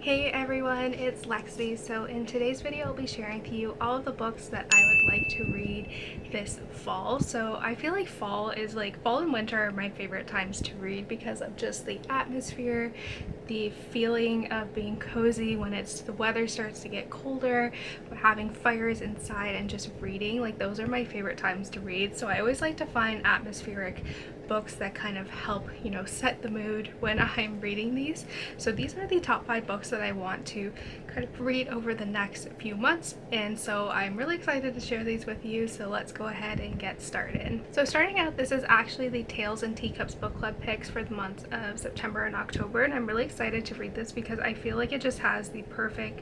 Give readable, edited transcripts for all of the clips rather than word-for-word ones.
Hey everyone, it's Lexie. So in today's video I'll be sharing to you all of the books that I would like to read this fall. So I feel like fall and winter are my favorite times to read because of just the atmosphere, the feeling of being cozy when the weather starts to get colder, having fires inside and just reading. Like, those are my favorite times to read. So I always like to find atmospheric books that kind of help, set the mood when I'm reading these. So these are the top 5 books that I want to kind of read over the next few months, and so I'm really excited to share these with you. So let's go ahead and get started. So starting out, this is actually the Tales and Teacups book club picks for the months of September and October, and I'm really excited to read this because I feel like it just has the perfect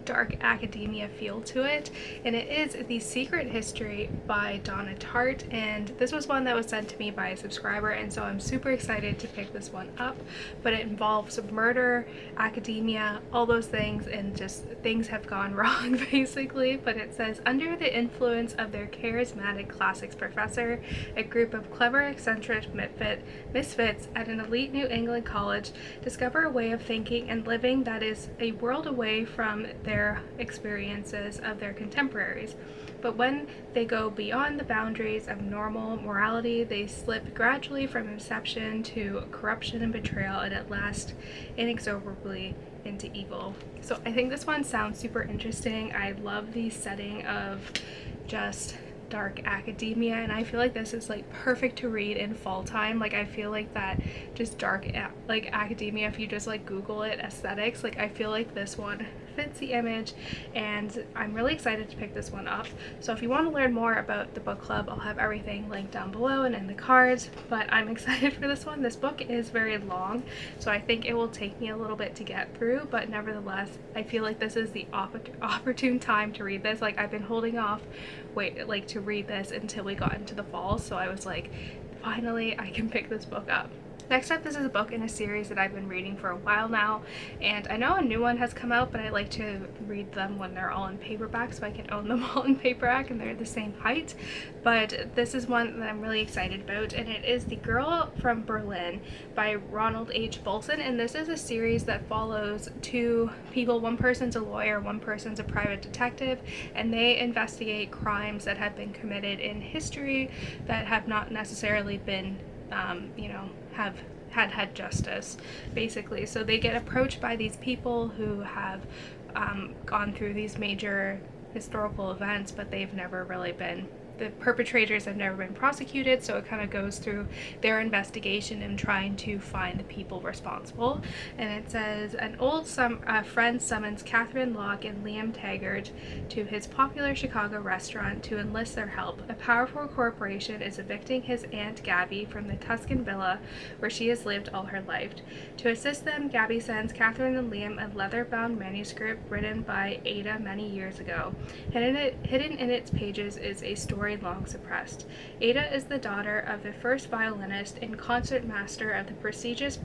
dark academia feel to it, and it is The Secret History by Donna Tartt, and this was one that was sent to me by a subscriber, and so I'm super excited to pick this one up. But it involves murder, academia, all those things, and just things have gone wrong basically. But it says, under the influence of their charismatic classics professor, a group of clever, eccentric misfits at an elite New England college discover a way of thinking and living that is a world away from their experiences of their contemporaries. But when they go beyond the boundaries of normal morality, they slip gradually from inception to corruption and betrayal, and at last inexorably into evil. So I think this one sounds super interesting. I love the setting of just dark academia, and I feel like this is like perfect to read in fall time. Like, I feel like that just dark academia, if you just like Google it, aesthetics, like I feel like this one fits the image, and I'm really excited to pick this one up. So if you want to learn more about the book club, I'll have everything linked down below and in the cards, but I'm excited for this one. This book is very long, so I think it will take me a little bit to get through, but nevertheless I feel like this is the opportune time to read this. Like, I've been holding off to read this until we got into the fall, so I was like, finally I can pick this book up. Next up, this is a book in a series that I've been reading for a while now, and I know a new one has come out, but I like to read them when they're all in paperback so I can own them all in paperback and they're the same height. But this is one that I'm really excited about, and it is The Girl from Berlin by Ronald H. Balson, and this is a series that follows two people. One person's a lawyer, one person's a private detective, and they investigate crimes that have been committed in history that have not necessarily been have had justice, basically. So they get approached by these people who have gone through these major historical events, but they've never really been, the perpetrators have never been prosecuted, so it kind of goes through their investigation and trying to find the people responsible. And it says, an old friend summons Catherine Locke and Liam Taggart to his popular Chicago restaurant to enlist their help. A powerful corporation is evicting his Aunt Gabby from the Tuscan villa where she has lived all her life. To assist them, Gabby sends Catherine and Liam a leather-bound manuscript written by Ada many years ago. Hidden in its pages is a story long suppressed. Ada is the daughter of the first violinist and concertmaster of the prestigious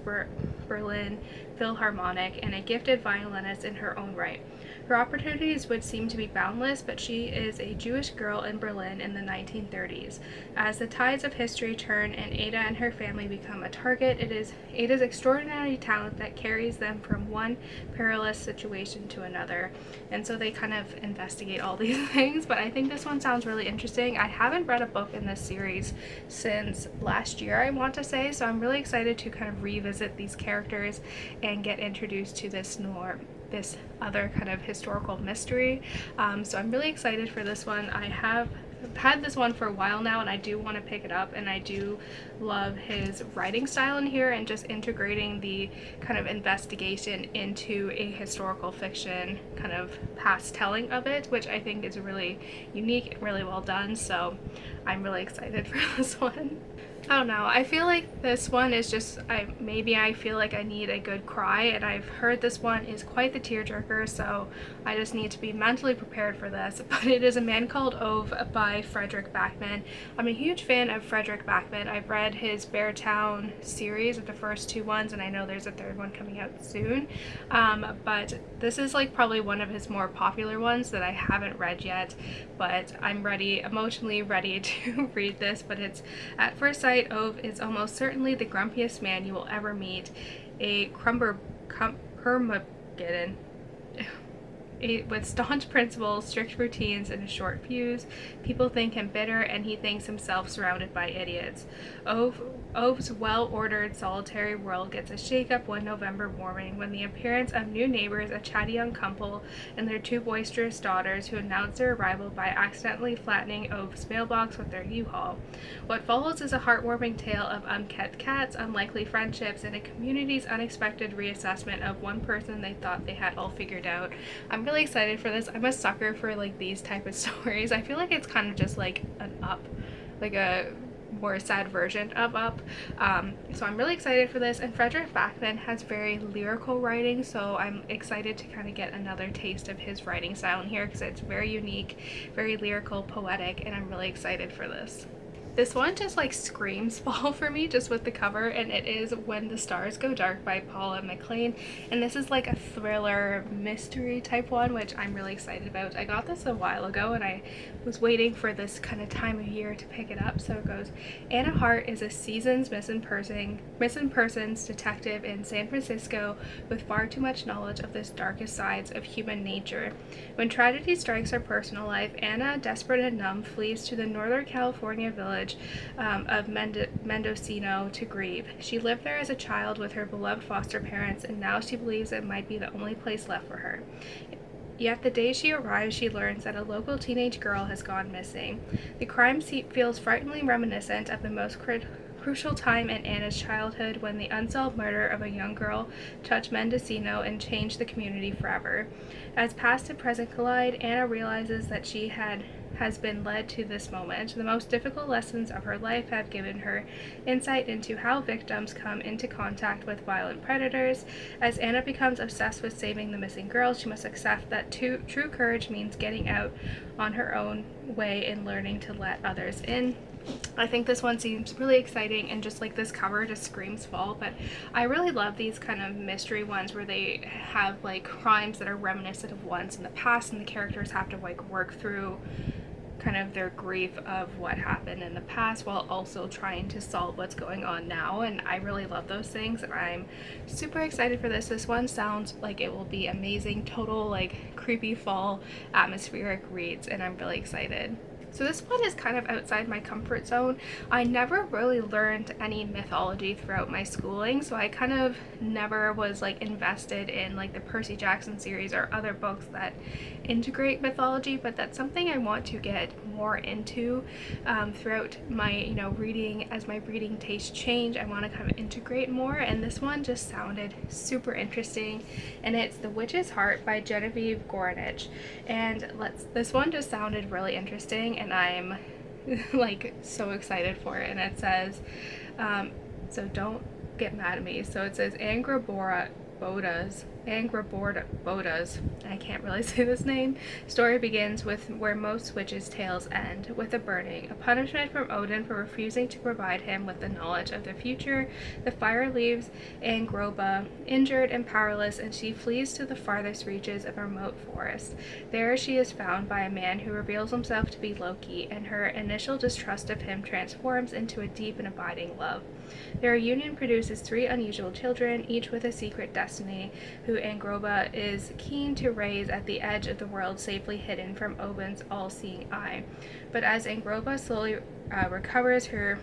Berlin Philharmonic, and a gifted violinist in her own right. Her opportunities would seem to be boundless, but she is a Jewish girl in Berlin in the 1930s. As the tides of history turn and Ada and her family become a target, it is Ada's extraordinary talent that carries them from one perilous situation to another. And so they kind of investigate all these things, but I think this one sounds really interesting. I haven't read a book in this series since last year, I want to say, so I'm really excited to kind of revisit these characters and get introduced to this other kind of historical mystery. So I'm really excited for this one. I have had this one for a while now, and I do want to pick it up, and I do love his writing style in here and just integrating the kind of investigation into a historical fiction kind of past telling of it, which I think is really unique and really well done. So I'm really excited for this one. I don't know, I feel like this one is just, I feel like I need a good cry, and I've heard this one is quite the tearjerker, so I just need to be mentally prepared for this. But it is A Man Called Ove by Fredrik Backman. I'm a huge fan of Fredrik Backman. I've read his Beartown series of the first 2 ones, and I know there's a 3rd one coming out soon, but this is like probably one of his more popular ones that I haven't read yet, but I'm emotionally ready to read this. But it's, at first sight, Ove is almost certainly the grumpiest man you will ever meet, a Gideon. With staunch principles, strict routines, and a short fuse, people think him bitter, and he thinks himself surrounded by idiots. Ove's well-ordered, solitary world gets a shake-up one November morning when the appearance of new neighbors, a chatty young couple, and their two boisterous daughters, who announce their arrival by accidentally flattening Ove's mailbox with their U-Haul. What follows is a heartwarming tale of unkept cats, unlikely friendships, and a community's unexpected reassessment of one person they thought they had all figured out. I'm really excited for this. I'm a sucker for like these type of stories. I feel like it's kind of just like an Up, like a more sad version of Up. So I'm really excited for this, and Fredrik Backman has very lyrical writing, so I'm excited to kind of get another taste of his writing style in here because it's very unique, very lyrical, poetic, and I'm really excited for this. This one just like screams fall for me just with the cover, and it is When the Stars Go Dark by Paula McLain, and this is like a thriller mystery type one, which I'm really excited about. I got this a while ago and I was waiting for this kind of time of year to pick it up. So it goes, Anna Hart is a seasoned missing persons detective in San Francisco with far too much knowledge of the darkest sides of human nature. When tragedy strikes her personal life, Anna, desperate and numb, flees to the Northern California village of Mendocino to grieve. She lived there as a child with her beloved foster parents, and now she believes it might be the only place left for her. Yet the day she arrives, she learns that a local teenage girl has gone missing. The crime scene feels frighteningly reminiscent of the most crucial time in Anna's childhood, when the unsolved murder of a young girl touched Mendocino and changed the community forever. As past and present collide, Anna realizes that she has been led to this moment. The most difficult lessons of her life have given her insight into how victims come into contact with violent predators. As Anna becomes obsessed with saving the missing girl, she must accept that true courage means getting out on her own way and learning to let others in. I think this one seems really exciting, and just like this cover just screams fall, but I really love these kind of mystery ones where they have like crimes that are reminiscent of ones in the past, and the characters have to like work through kind of their grief of what happened in the past while also trying to solve what's going on now, and I really love those things, and I'm super excited for this. This one sounds like it will be amazing, total like creepy fall atmospheric reads, and I'm really excited. So this one is kind of outside my comfort zone. I never really learned any mythology throughout my schooling, so I kind of never was like invested in like the Percy Jackson series or other books that integrate mythology, but that's something I want to get more into throughout my reading. As my reading tastes change, I want to kind of integrate more, and this one just sounded super interesting, and it's The Witch's Heart by Genevieve Gornichec, and this one just sounded really interesting, and I'm like so excited for it. And it says, so don't get mad at me, so it says Boda's, I can't really say this name, story begins with where most witches' tales end, with a burning, a punishment from Odin for refusing to provide him with the knowledge of the future. The fire leaves Angroba injured and powerless, and she flees to the farthest reaches of a remote forest. There she is found by a man who reveals himself to be Loki, and her initial distrust of him transforms into a deep and abiding love. Their union produces 3 unusual children, each with a secret destiny, who Angroba is keen to raise at the edge of the world, safely hidden from Odin's all-seeing eye. But as Angroba slowly recovers her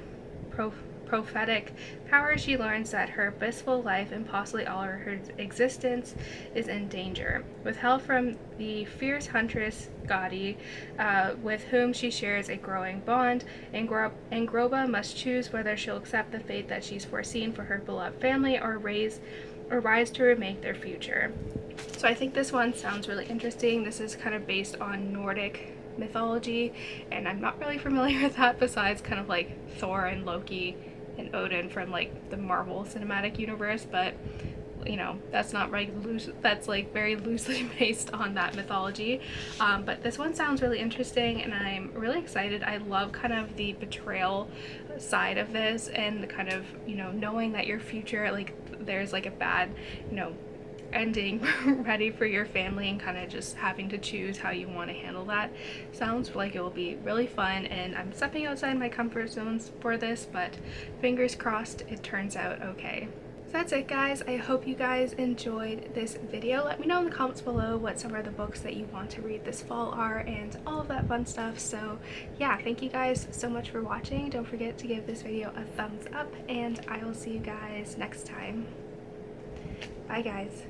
prophetic power, she learns that her blissful life and possibly all of her existence is in danger. With help from the fierce huntress Gadi, with whom she shares a growing bond, Angroba must choose whether she'll accept the fate that she's foreseen for her beloved family, or rise to remake their future. So I think this one sounds really interesting. This is kind of based on Nordic mythology, and I'm not really familiar with that besides kind of like Thor and Loki and Odin from like the Marvel Cinematic Universe, but that's not that's like very loosely based on that mythology. But this one sounds really interesting, and I'm really excited. I love kind of the betrayal side of this, and the kind of knowing that your future, like there's like a bad ending ready for your family, and kind of just having to choose how you want to handle that. Sounds like it will be really fun, and I'm stepping outside my comfort zones for this, but fingers crossed it turns out okay. So that's it, guys. I hope you guys enjoyed this video. Let me know in the comments below what some of the books that you want to read this fall are and all of that fun stuff. So yeah, thank you guys so much for watching. Don't forget to give this video a thumbs up, and I will see you guys next time. Bye, guys.